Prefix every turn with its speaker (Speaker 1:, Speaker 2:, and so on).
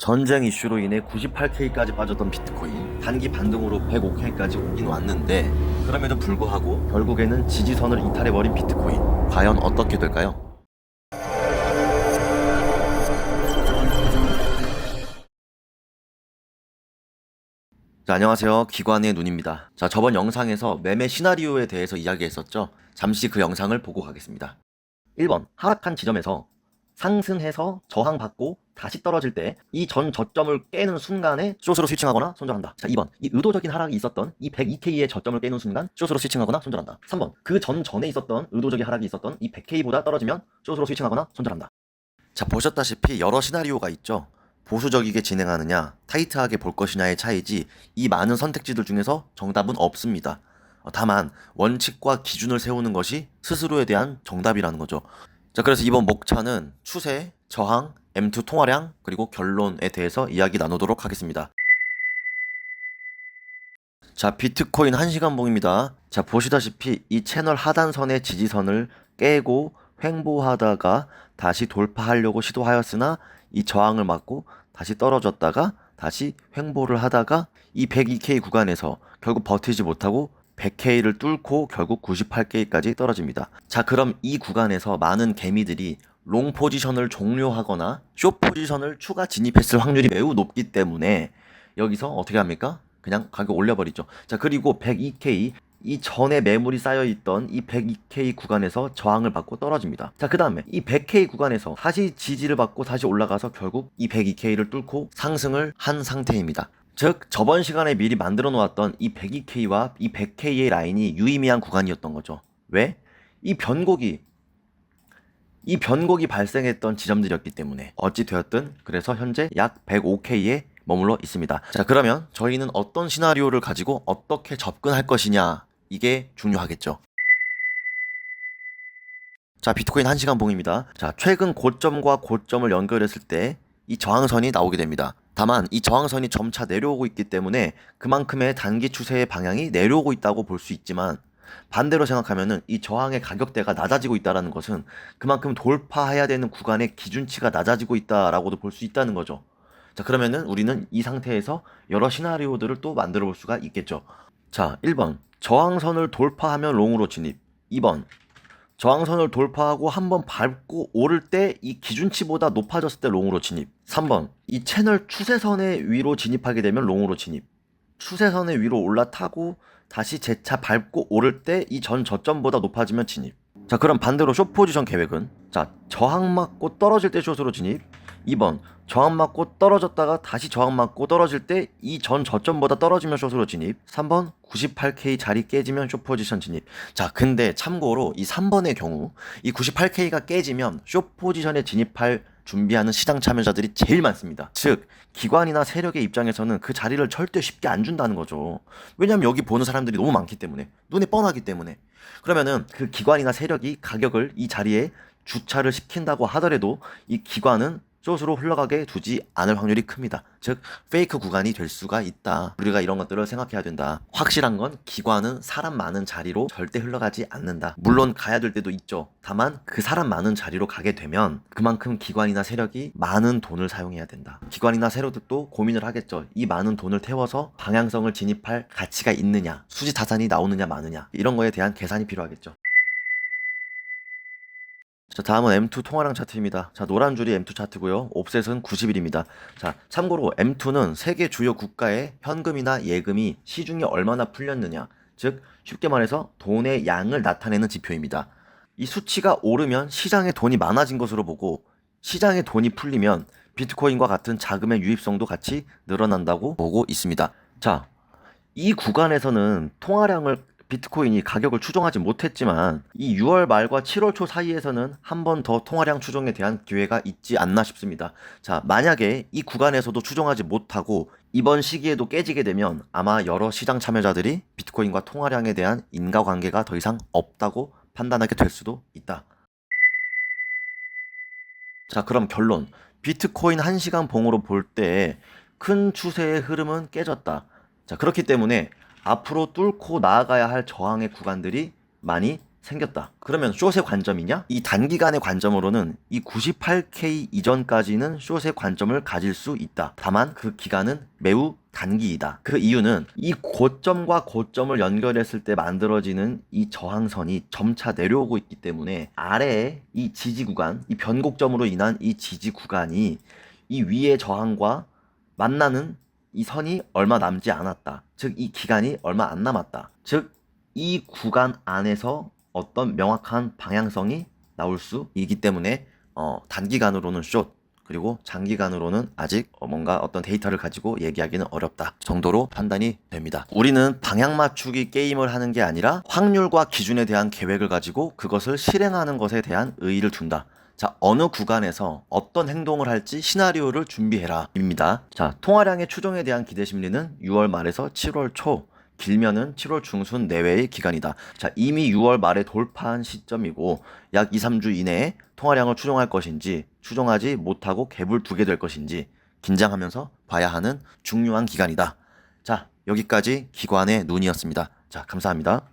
Speaker 1: 전쟁 이슈로 인해 98K까지 빠졌던 비트코인 단기 반등으로 105K까지 오긴 왔는데 그럼에도 불구하고 결국에는 지지선을 이탈해버린 비트코인 과연 어떻게 될까요? 자, 안녕하세요. 기관의 눈입니다. 자, 저번 영상에서 매매 시나리오에 대해서 이야기했었죠. 잠시 그 영상을 보고 가겠습니다. 1번 하락한 지점에서 상승해서 저항받고 다시 떨어질 때 이 전 저점을 깨는 순간에 숏으로 스위칭하거나 손절한다. 자, 2번 이 의도적인 하락이 있었던 이 102K의 저점을 깨는 순간 숏으로 스위칭하거나 손절한다. 3번 그 전에 있었던 의도적인 하락이 있었던 이 100K보다 떨어지면 숏으로 스위칭하거나 손절한다. 자, 보셨다시피 여러 시나리오가 있죠. 보수적이게 진행하느냐 타이트하게 볼 것이냐의 차이지 이 많은 선택지들 중에서 정답은 없습니다. 다만 원칙과 기준을 세우는 것이 스스로에 대한 정답이라는 거죠. 자, 그래서 이번 목차는 추세, 저항, M2 통화량, 그리고 결론에 대해서 이야기 나누도록 하겠습니다. 자, 비트코인 1시간 봉입니다. 자, 보시다시피 이 채널 하단선의 지지선을 깨고 횡보하다가 다시 돌파하려고 시도하였으나 이 저항을 맞고 다시 떨어졌다가 다시 횡보를 하다가 이 102K 구간에서 결국 버티지 못하고 100K를 뚫고 결국 98K까지 떨어집니다. 자, 그럼 이 구간에서 많은 개미들이 롱 포지션을 종료하거나 숏 포지션을 추가 진입했을 확률이 매우 높기 때문에 여기서 어떻게 합니까? 그냥 가격 올려버리죠. 자, 그리고 102K 이 전에 매물이 쌓여있던 이 102K 구간에서 저항을 받고 떨어집니다. 자, 그 다음에 이 100K 구간에서 다시 지지를 받고 다시 올라가서 결국 이 102K를 뚫고 상승을 한 상태입니다. 즉 저번 시간에 미리 만들어 놓았던 이 102K와 이 100K의 라인이 유의미한 구간이었던 거죠. 왜? 이 변곡이 발생했던 지점들이었기 때문에 어찌 되었든 그래서 현재 약 105K에 머물러 있습니다. 자, 그러면 저희는 어떤 시나리오를 가지고 어떻게 접근할 것이냐 이게 중요하겠죠. 자, 비트코인 1시간 봉입니다. 자, 최근 고점과 고점을 연결했을 때 이 저항선이 나오게 됩니다. 다만 이 저항선이 점차 내려오고 있기 때문에 그만큼의 단기 추세의 방향이 내려오고 있다고 볼 수 있지만 반대로 생각하면은 이 저항의 가격대가 낮아지고 있다는 것은 그만큼 돌파해야 되는 구간의 기준치가 낮아지고 있다라고도 볼 수 있다는 거죠. 자, 그러면은 우리는 이 상태에서 여러 시나리오들을 또 만들어 볼 수가 있겠죠. 자, 1번 저항선을 돌파하면 롱으로 진입. 2번 저항선을 돌파하고 한번 밟고 오를 때 이 기준치보다 높아졌을 때 롱으로 진입. 3번 이 채널 추세선의 위로 진입하게 되면 롱으로 진입. 추세선의 위로 올라타고 다시 재차 밟고 오를 때 이 전 저점보다 높아지면 진입. 자, 그럼 반대로 숏 포지션 계획은 자, 저항 맞고 떨어질 때 숏으로 진입. 2번 저항 맞고 떨어졌다가 다시 저항 맞고 떨어질 때 이 전 저점보다 떨어지면 숏으로 진입. 3번 98K 자리 깨지면 숏 포지션 진입. 자, 근데 참고로 이 3번의 경우 이 98K가 깨지면 숏 포지션에 진입할 준비하는 시장 참여자들이 제일 많습니다. 즉 기관이나 세력의 입장에서는 그 자리를 절대 쉽게 안 준다는 거죠. 왜냐면 여기 보는 사람들이 너무 많기 때문에, 눈에 뻔하기 때문에. 그러면은 그 기관이나 세력이 가격을 이 자리에 주차를 시킨다고 하더라도 이 기관은 숏으로 흘러가게 두지 않을 확률이 큽니다. 즉 페이크 구간이 될 수가 있다. 우리가 이런 것들을 생각해야 된다. 확실한 건 기관은 사람 많은 자리로 절대 흘러가지 않는다. 물론 가야 될 때도 있죠. 다만 그 사람 많은 자리로 가게 되면 그만큼 기관이나 세력이 많은 돈을 사용해야 된다. 기관이나 세력들도 고민을 하겠죠. 이 많은 돈을 태워서 방향성을 진입할 가치가 있느냐, 수지 자산이 나오느냐 마느냐, 이런 거에 대한 계산이 필요하겠죠. 자, 다음은 M2 통화량 차트입니다. 자, 노란 줄이 M2 차트고요. 옵셋은 90일입니다. 자, 참고로 M2는 세계 주요 국가의 현금이나 예금이 시중에 얼마나 풀렸느냐, 즉 쉽게 말해서 돈의 양을 나타내는 지표입니다. 이 수치가 오르면 시장에 돈이 많아진 것으로 보고 시장에 돈이 풀리면 비트코인과 같은 자금의 유입성도 같이 늘어난다고 보고 있습니다. 자, 이 구간에서는 통화량을 비트코인이 가격을 추종하지 못했지만 이 6월 말과 7월 초 사이에서는 한 번 더 통화량 추종에 대한 기회가 있지 않나 싶습니다. 자, 만약에 이 구간에서도 추종하지 못하고 이번 시기에도 깨지게 되면 아마 여러 시장 참여자들이 비트코인과 통화량에 대한 인과관계가 더 이상 없다고 판단하게 될 수도 있다. 자, 그럼 결론. 비트코인 1시간 봉으로 볼 때 큰 추세의 흐름은 깨졌다. 자, 그렇기 때문에 앞으로 뚫고 나아가야 할 저항의 구간들이 많이 생겼다. 그러면 숏의 관점이냐? 이 단기간의 관점으로는 이 98K 이전까지는 숏의 관점을 가질 수 있다. 다만 그 기간은 매우 단기이다. 그 이유는 이 고점과 고점을 연결했을 때 만들어지는 이 저항선이 점차 내려오고 있기 때문에 아래에 이 지지 구간, 이 변곡점으로 인한 이 지지 구간이 이 위의 저항과 만나는 이 선이 얼마 남지 않았다. 즉 이 기간이 얼마 안 남았다. 즉 이 구간 안에서 어떤 명확한 방향성이 나올 수 있기 때문에 단기간으로는 숏, 그리고 장기간으로는 아직 뭔가 어떤 데이터를 가지고 얘기하기는 어렵다 정도로 판단이 됩니다. 우리는 방향 맞추기 게임을 하는 게 아니라 확률과 기준에 대한 계획을 가지고 그것을 실행하는 것에 대한 의의를 둔다. 자, 어느 구간에서 어떤 행동을 할지 시나리오를 준비해라 입니다. 자, 통화량의 추정에 대한 기대 심리는 6월 말에서 7월 초, 길면은 7월 중순 내외의 기간이다. 자, 이미 6월 말에 돌파한 시점이고 약 2, 3주 이내에 통화량을 추정할 것인지 추정하지 못하고 갭을 두게 될 것인지 긴장하면서 봐야 하는 중요한 기간이다. 자, 여기까지 기관의 눈이었습니다. 자, 감사합니다.